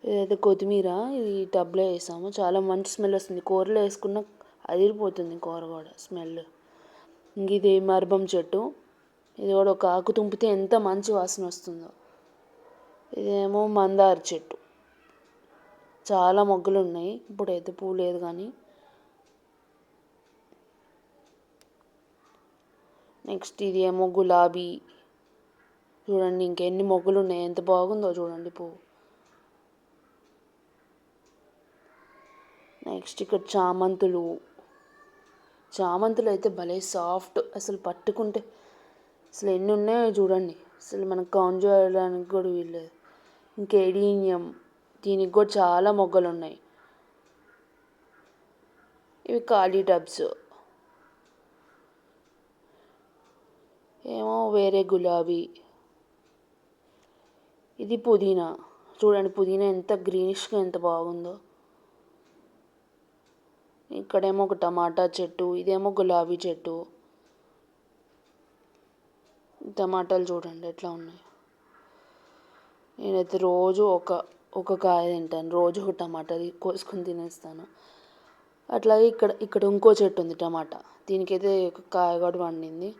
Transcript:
ఇదైతే కొత్తిమీర, ఇది టబ్లో వేసాము. చాలా మంచి స్మెల్ వస్తుంది. కూరలో వేసుకున్న అదిరిపోతుంది కూర కూడా స్మెల్. ఇంక ఇది మర్బం చెట్టు. ఇది కూడా ఒక ఆకు తుంపితే ఎంత మంచి వాసన వస్తుందో. ఇదేమో మందార చెట్టు. చాలా మొగ్గలు ఉన్నాయి. ఇప్పుడైతే పువ్వు లేదు కానీ. నెక్స్ట్ ఇది ఏమో గులాబీ. చూడండి ఇంకెన్ని మొగ్గలు ఉన్నాయి, ఎంత బాగుందో చూడండి పువ్వు. నెక్స్ట్ ఇక్కడ చామంతులు. చామంతులు అయితే భలే సాఫ్ట్, అసలు పట్టుకుంటే అసలు ఎన్ని ఉన్నాయో చూడండి. అసలు మనకు కౌంట్ చేయడానికి కూడా వీల్లేదు. ఇంకేడీనియం, దీనికి కూడా చాలా మొగ్గలు ఉన్నాయి. ఇవి ఖాళీ టబ్స్. ఏమో వేరే గులాబీ. ఇది పుదీనా. చూడండి పుదీనా ఎంత గ్రీనిష్గా ఎంత బాగుందో. ఇక్కడేమో ఒక టమాటా చెట్టు, ఇదేమో గులాబీ చెట్టు. టమాటాలు చూడండి ఎట్లా ఉన్నాయి. నేనైతే రోజు ఒక కాయ తింటాను, రోజు ఒక టమాటా కోసుకొని తినేస్తాను. అట్లాగే ఇక్కడ ఇంకో చెట్టు ఉంది టమాటా. దీనికైతే ఒక కాయ కూడా పండింది.